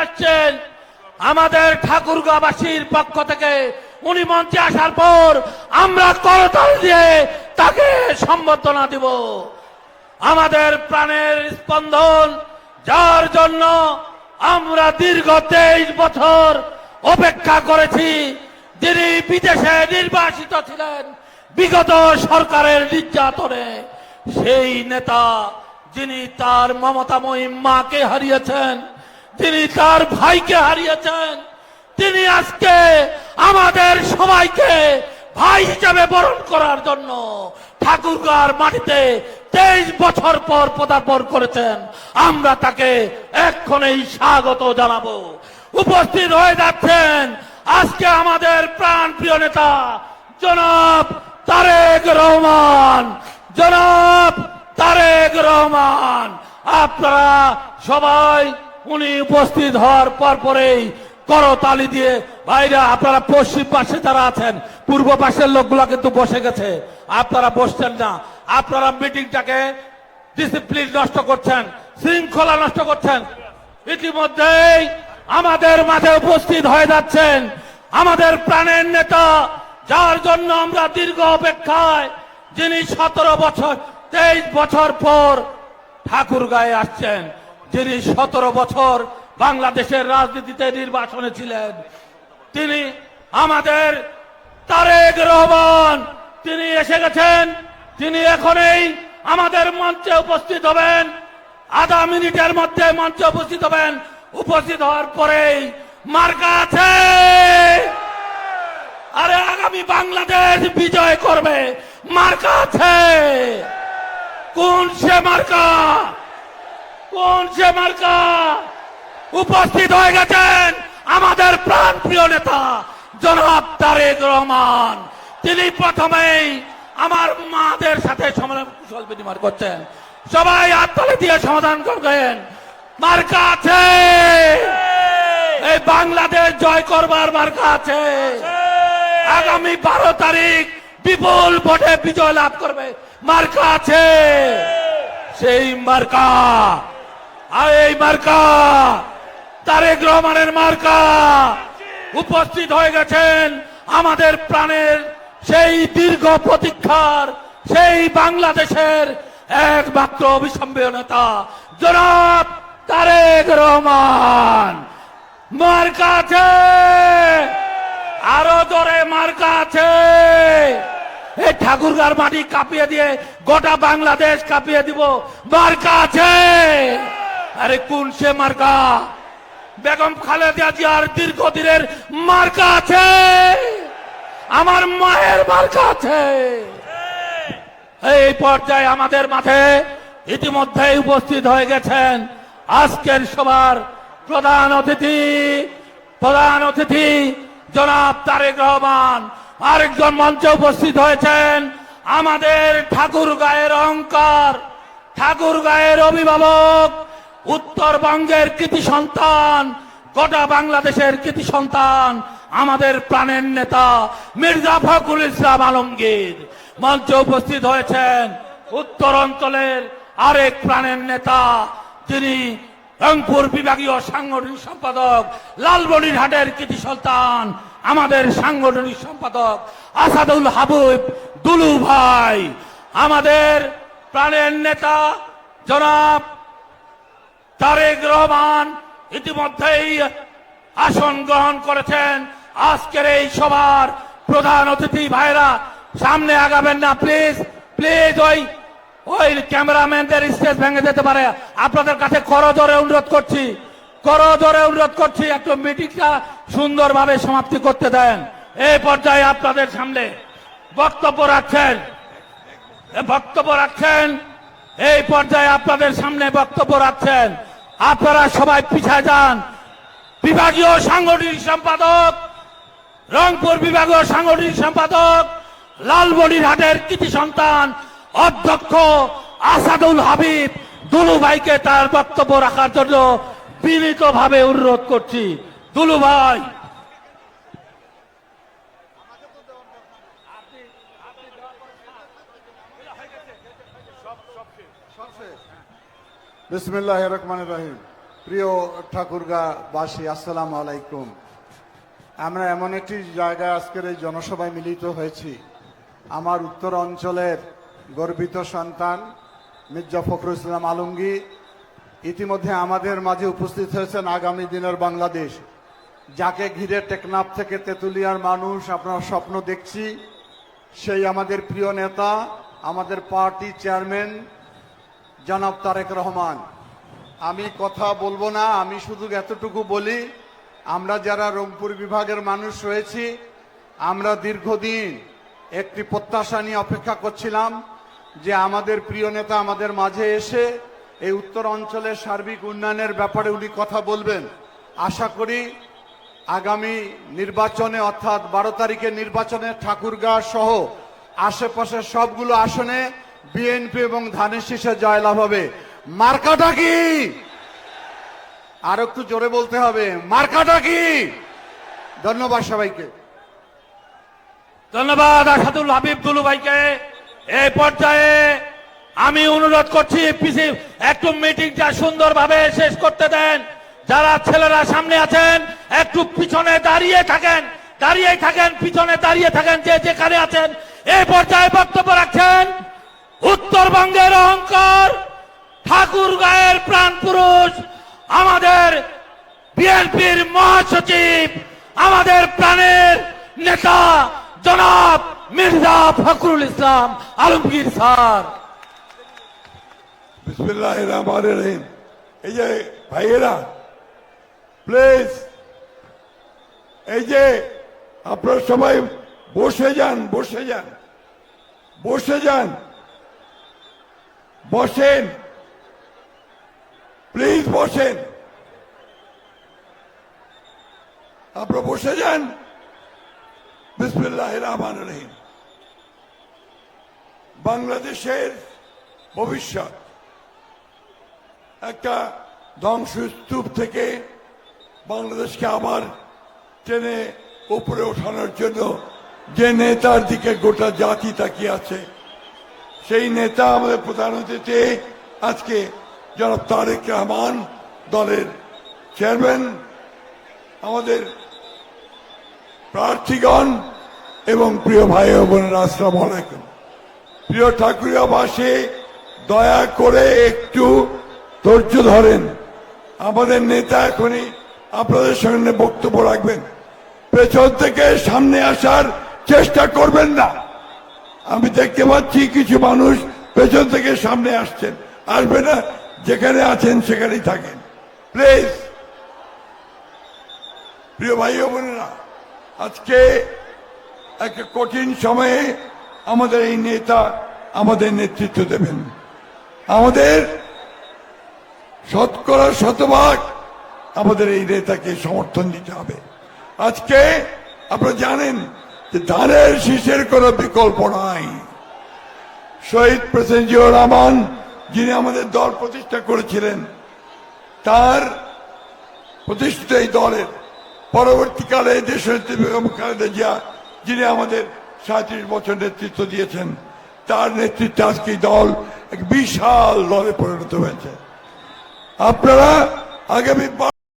আসছেন আমাদের ঠাকুরগাঁওবাসীর পক্ষ থেকে। উনি মঞ্চে আসার পর আমরা করতাল দিয়ে তাকে সম্বর্ধনা দিব। আমাদের প্রাণের স্পন্দন, যার জন্য আমরা দীর্ঘ 23 বছর অপেক্ষা করেছি, যিনি বিদেশে নির্বাসিত ছিলেন বিগত সরকারের নির্যাতনে, সেই নেতা যিনি তার মমতাময়ী মাকে হারিয়েছেন, তিনি তার ভাইকে হারিয়েছেন, তিনি আজকে আমাদের সবাইকে ভাই হিসেবে বরণ করার জন্য ঠাকুরগাঁওর মাটিতে 23 বছর পর পদার্পণ করেছেন। আমরা তাকে এক্ষুনি স্বাগত জানাবো। উপস্থিত হয়ে যাচ্ছেন আজকে আমাদের প্রাণপ্রিয় নেতা জনাব তারেক রহমান। জনাব তারেক রহমান, আপনারা সবাই উনি উপস্থিত হওয়ার পরেই করতালি দিয়ে, ভাইরা আপনারা পশ্চিম পাশে যারা আছেন, পূর্ব পাশের লোকগুলা কিন্তু বসে গেছে, আপনারা বসছেন না। আপনারা মিটিংটাকে ডিসিপ্লিন নষ্ট করছেন, শৃঙ্খলা নষ্ট করছেন। ইতিমধ্যেই আমাদের মাঝে উপস্থিত হয়ে যাচ্ছেন আমাদের প্রাণের নেতা, যার জন্য আমরা দীর্ঘ অপেক্ষায়, যিনি 17 বছর 23 বছর পর ঠাকুরগাঁয়ে আসছেন, যিনি 17 বছর বাংলাদেশের রাজনীতিতে নির্বাচনে ছিলেন, তিনি আমাদের তারেক রহমান। তিনি এসে গেছেন, তিনি এখনই আমাদের মঞ্চে উপস্থিত হবেন। আধা মিনিটের মধ্যে মঞ্চে উপস্থিত হবেন। উপস্থিত হওয়ার পরেই মার্কা আছে, আরে আগামী বাংলাদেশ বিজয় করবে, মার্কা আছে। কোন সে মার্কা? কোন সে মার্কা? উপস্থিত হয়ে গেছেন আমাদের প্রাণপ্রিয় নেতা জনাব তারেক রহমান। তিনি প্রথমেই আমার মাদের সাথে কুশল বিনিময় করছেন। সবাই হাততালি দিয়ে সমাধান করবেন। মার্কা আছে, এই বাংলাদেশ জয় করবার মার্কা আছে। আগামী 12 তারিখ বিপুল ভোটে বিজয় লাভ করবে, মার্কা আছে। সেই মার্কা, আর এই মার্কা তারেক রহমানের মার্কা। উপস্থিত হয়ে গেছেন আমাদের প্রাণের সেই দীর্ঘ প্রতীক্ষার, সেই বাংলাদেশের একমাত্র অবিসম্ভাব্য নেতা জনাব তারেক রহমান। মার্কা আছে, আরো জোরে মার্কা আছে। এই ঠাকুরগাঁওর মাটি কাঁপিয়ে দিয়ে গোটা বাংলাদেশ কাঁপিয়ে দিব, মার্কা আছে। আরে কোন সে মার্কা? বেগম খালেদা জিয়ার দীর্ঘদিনের মার্কা আছে, আমার মায়ের মার্কা আছে। এই পর্যায়ে আমাদের মাঝে ইতিমধ্যে উপস্থিত হয়ে গেছেন আজকের সভার প্রধান অতিথি জনাব তারেক রহমান। আরেকজন মঞ্চে উপস্থিত হয়েছেন আমাদের ঠাকুরগাঁয়ের অহংকার, ঠাকুরগাঁয়ের অভিভাবক, উত্তরবঙ্গের কৃতি সন্তান, গোটা বাংলাদেশের কৃতি সন্তান, আমাদের প্রাণের নেতা মির্জা ফখরুল ইসলাম আলমগীর। মঞ্চে উপস্থিত হয়েছেন উত্তর অঞ্চলের আরেক প্রাণের নেতা, যিনি রংপুর বিভাগীয় সাংগঠনিক সম্পাদক, লালমনিরহাটের কৃতি সন্তান, আমাদের সাংগঠনিক সম্পাদক আসাদুল হাবিব দুলু ভাই। আমাদের প্রাণের নেতা জনাব তারেক রহমান ইতিমধ্যেই আসন গ্রহণ করেছেন। আজকের এই সভার প্রধান অতিথি ভাইরা সামনে আগাবেন না প্লিজ, প্লিজ। ওই ক্যামেরাম্যানদের স্টেজ ভেঙে যেতে পারে। আপনাদের কাছে করজোরে অনুরোধ করছি, একটু মিটিংটা সুন্দরভাবে সমাপ্তি করতে দেন। এই পর্যায়ে আপনাদের সামনে বক্তব্য রাখছেন, এই পর্যায়ে আপনাদের সামনে বক্তব্য রাখছেন। আপনারা সবাই পিছিয়ে যান। বিভাগীয় সাংগঠনিক সম্পাদক, রংপুর বিভাগীয় সাংগঠনিক সম্পাদক, লালমনিরহাটের কৃতি সন্তান অধ্যক্ষ আসাদুল হাবিব দুলু ভাইকে তার বক্তব্য রাখার জন্য বিনীতভাবে অনুরোধ করছি। দুলু ভাই। বিসমিল্লাহির রহমানির রহিম। প্রিয় ঠাকুরগাঁবাসী, আসসালামু আলাইকুম। আমরা এমন একটি জায়গায় আজকের এই জনসভায় মিলিত হয়েছি। আমার উত্তর অঞ্চলের গর্বিত সন্তান মির্জা ফখরুল ইসলাম আলমগীর ইতিমধ্যে আমাদের মাঝে উপস্থিত হয়েছেন। আগামী দিনের বাংলাদেশ, যাকে ঘিরে টেকনাফ থেকে তেঁতুলিয়ার মানুষ আপনার স্বপ্ন দেখছি, সেই আমাদের প্রিয় নেতা, আমাদের পার্টি চেয়ারম্যান জনাব তারেক রহমান। আমি কথা বলবো না, আমি শুধু এতটুকু বলি, আমরা যারা রংপুর বিভাগের মানুষ রয়েছি, আমরা দীর্ঘদিন একটি প্রত্যাশা নিয়ে অপেক্ষা করছিলাম যে আমাদের প্রিয় নেতা আমাদের মাঝে এসে এই উত্তর অঞ্চলের সার্বিক উন্নয়নের ব্যাপারে উনি কথা বলবেন। আশা করি আগামী নির্বাচনে অর্থাৎ 12 তারিখের নির্বাচনে ঠাকুরগাঁও সহ আশেপাশের সবগুলো আসনে বিএনপি এবং ধানের শীষে জয়লাভ হবে। মার্কাটা কি? আর একটু জোরে বলতে হবে, মার্কাটা কি? ধন্যবাদ সবাইকে। ধন্যবাদ আসাদুল হাবিব দুলু ভাইকে। এই পর্যায়ে আমি অনুরোধ করছি একটু মিটিংটা সুন্দরভাবে শেষ করতে দেন। যারা ছেলেরা সামনে আছেন একটু পিছনে দাঁড়িয়ে থাকেন, পিছনে দাঁড়িয়ে থাকেন যে যেখানে আছেন। এই পর্যায়ে বক্তব্য রাখছেন উত্তরবঙ্গের অহংকার, ঠাকুরগাঁয়ের প্রাণ পুরুষ, আমাদের বিএনপির মহাসচিব, আমাদের প্রাণের নেতা জনাব মির্জা ফখরুল ইসলাম আলমগীর স্যার। বিসমিল্লাহির রহমানির রহিম। এই যে ভাইয়েরা, প্লিজ, এই যে আপনারা সবাই বসে যান, বসেন, প্লিজ বসেন, আপনারা বসে যান। বিসমিল্লাহির রহমানির রহিম। বাংলাদেশের ভবিষ্যৎ একটা ধ্বংসস্তূপ থেকে বাংলাদেশকে আবার টেনে উপরে ওঠানোর জন্য যে নেতার দিকে গোটা জাতি তাকিয়ে আছে, সেই নেতা আমাদের প্রধান অতিথি আজকে জনাব তারেক রহমান, দলের চেয়ারম্যান, আমাদের প্রার্থীগণ এবং প্রিয় ভাই ও বোনেরা, আসসালামু আলাইকুম। প্রিয় ঠাকুরগাঁওবাসী, দয়া করে একটু ধৈর্য ধরেন। আমাদের নেতা এখনই আপনাদের সামনে বক্তব্য রাখবেন। পেছন থেকে সামনে আসার চেষ্টা করবেন না। আমি দেখতে পাচ্ছি কিছু মানুষ পেছন থেকে সামনে আসছেন, আসবে না। যেখানে আছেন সেখানেই থাকেন প্লিজ। প্রিয় ভাই ও বোনেরা, আজকে একটা কঠিন সময়ে আমাদের এই নেতা আমাদের নেতৃত্ব দেবেন। আমাদের 100% আমাদের এই নেতাকে সমর্থন দিতে হবে। আজকে আপনারা জানেন যে ধানের শীষের কোনো বিকল্প নাই। শহীদ প্রেসিডেন্ট জিয়াউর রহমান, যিনি আমাদের দল প্রতিষ্ঠা করেছিলেন, তার প্রতিষ্ঠিত এই দলের পরবর্তীকালে দেশনেত্রী বেগম খালেদা জিয়া, যিনি আমাদের 37 বছর নেতৃত্ব দিয়েছেন, তার নেতৃত্বে আজকে দল এক বিশাল দলে পরিণত হয়েছে। আপনারা আগামী